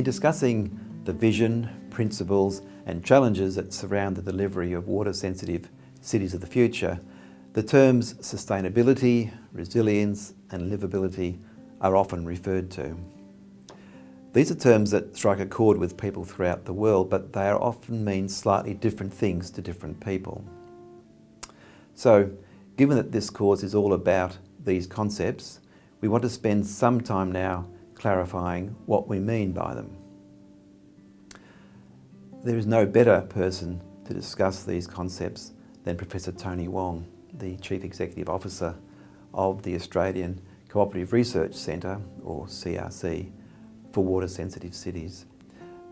In discussing the vision, principles and challenges that surround the delivery of water-sensitive cities of the future, the terms sustainability, resilience and livability are often referred to. These are terms that strike a chord with people throughout the world, but they often mean slightly different things to different people. So, given that this course is all about these concepts, we want to spend some time now clarifying what we mean by them. There is no better person to discuss these concepts than Professor Tony Wong, the Chief Executive Officer of the Australian Cooperative Research Centre, or CRC, for water-sensitive cities,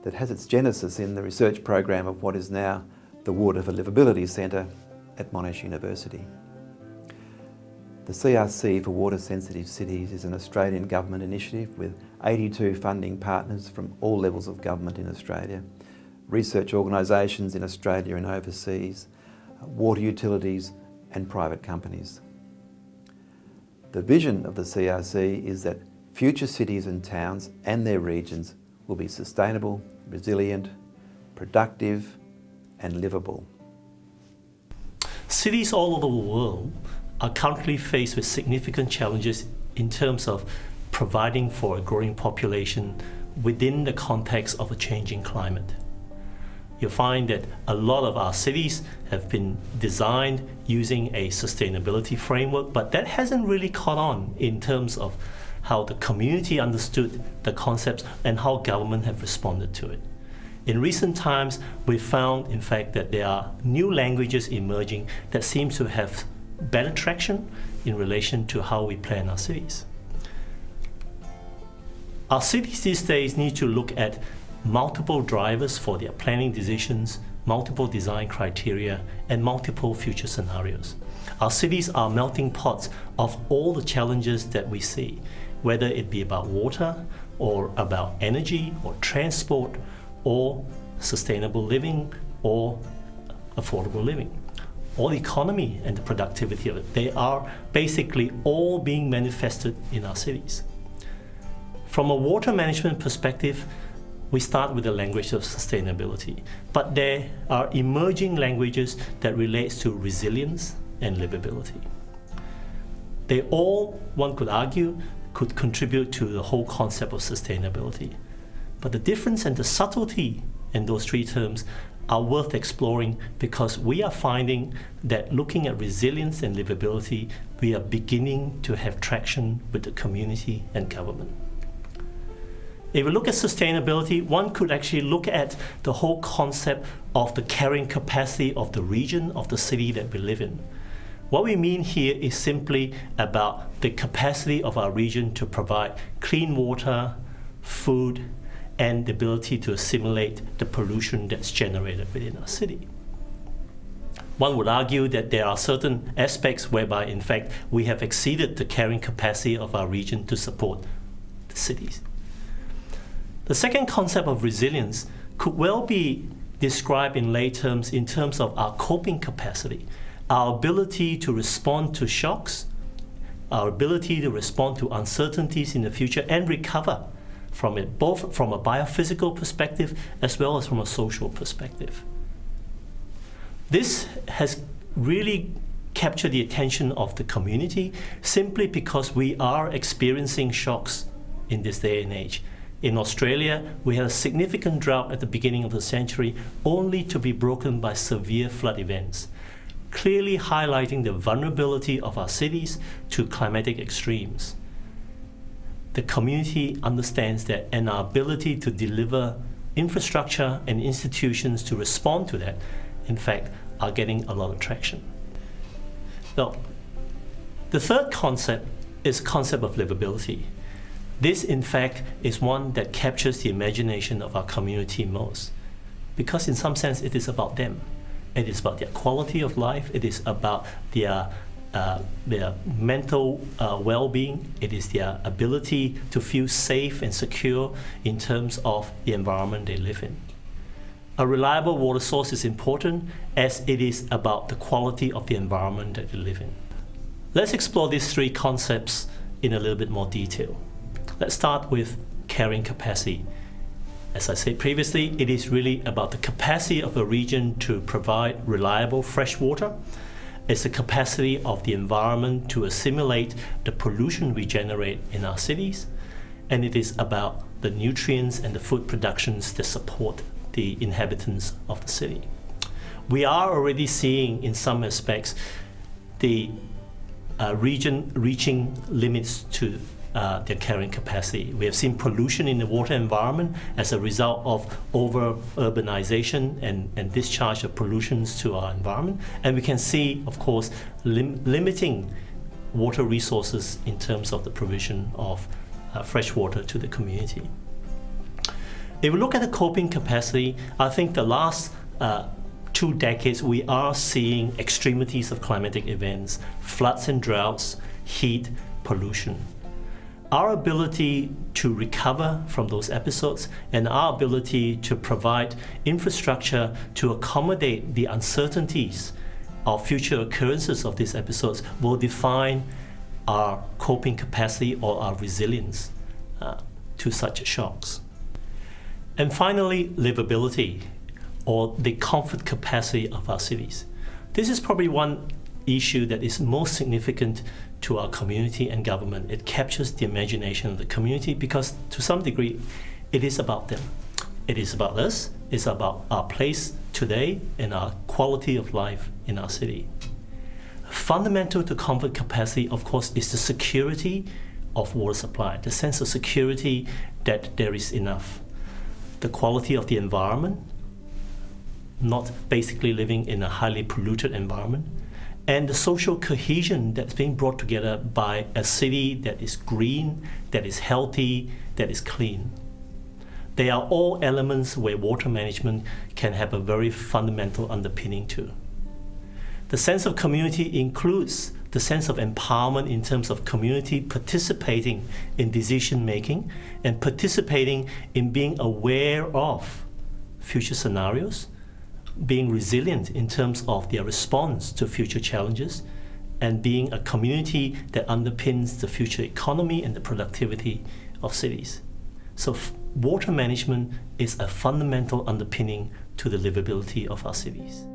that has its genesis in the research program of what is now the Water for Livability Centre at Monash University. The CRC for Water-Sensitive Cities is an Australian government initiative with 82 funding partners from all levels of government in Australia, research organisations in Australia and overseas, water utilities and private companies. The vision of the CRC is that future cities and towns and their regions will be sustainable, resilient, productive and livable. Cities all over the world are currently faced with significant challenges in terms of providing for a growing population within the context of a changing climate. You'll find that a lot of our cities have been designed using a sustainability framework, but that hasn't really caught on in terms of how the community understood the concepts and how government have responded to it. In recent times, we've found, in fact, that there are new languages emerging that seem to have better traction in relation to how we plan our cities. Our cities these days need to look at multiple drivers for their planning decisions, multiple design criteria, and multiple future scenarios. Our cities are melting pots of all the challenges that we see, whether it be about water, or about energy, or transport, or sustainable living, or affordable living, or the economy and the productivity of it. They are basically all being manifested in our cities. From a water management perspective, we start with the language of sustainability, but there are emerging languages that relates to resilience and livability. They all, one could argue, could contribute to the whole concept of sustainability. But the difference and the subtlety in those three terms are worth exploring, because we are finding that looking at resilience and livability, we are beginning to have traction with the community and government. If we look at sustainability, one could actually look at the whole concept of the carrying capacity of the region, of the city that we live in. What we mean here is simply about the capacity of our region to provide clean water, food, and the ability to assimilate the pollution that's generated within our city. One would argue that there are certain aspects whereby, in fact, we have exceeded the carrying capacity of our region to support the cities. The second concept of resilience could well be described in lay terms in terms of our coping capacity, our ability to respond to shocks, our ability to respond to uncertainties in the future and recover from it, both from a biophysical perspective as well as from a social perspective. This has really captured the attention of the community simply because we are experiencing shocks in this day and age. In Australia, we had a significant drought at the beginning of the century, only to be broken by severe flood events, clearly highlighting the vulnerability of our cities to climatic extremes. The community understands that, and our ability to deliver infrastructure and institutions to respond to that, in fact, are getting a lot of traction. Now, the third concept is concept of livability. This, in fact, is one that captures the imagination of our community most, because in some sense it is about them. It is about their quality of life. It is about their mental well-being. It is their ability to feel safe and secure in terms of the environment they live in. A reliable water source is important, as it is about the quality of the environment that they live in. Let's explore these three concepts in a little bit more detail. Let's start with carrying capacity. As I said previously, it is really about the capacity of a region to provide reliable fresh water. It's the capacity of the environment to assimilate the pollution we generate in our cities. And it is about the nutrients and the food productions that support the inhabitants of the city. We are already seeing, in some aspects, the region reaching limits to their carrying capacity. We have seen pollution in the water environment as a result of over-urbanization and discharge of pollutions to our environment. And we can see, of course, limiting water resources in terms of the provision of fresh water to the community. If we look at the coping capacity, I think the last 2 decades we are seeing extremities of climatic events, floods and droughts, heat, pollution. Our ability to recover from those episodes and our ability to provide infrastructure to accommodate the uncertainties of future occurrences of these episodes will define our coping capacity or our resilience to such shocks. And finally, livability, or the comfort capacity of our cities. This is probably one issue that is most significant to our community and government. It captures the imagination of the community because to some degree it is about them. It is about us, it's about our place today and our quality of life in our city. Fundamental to comfort capacity, of course, is the security of water supply, the sense of security that there is enough. The quality of the environment, not basically living in a highly polluted environment, and the social cohesion that's being brought together by a city that is green, that is healthy, that is clean. They are all elements where water management can have a very fundamental underpinning to. The sense of community includes the sense of empowerment in terms of community participating in decision making and participating in being aware of future scenarios, being resilient in terms of their response to future challenges, and being a community that underpins the future economy and the productivity of cities. So water management is a fundamental underpinning to the livability of our cities.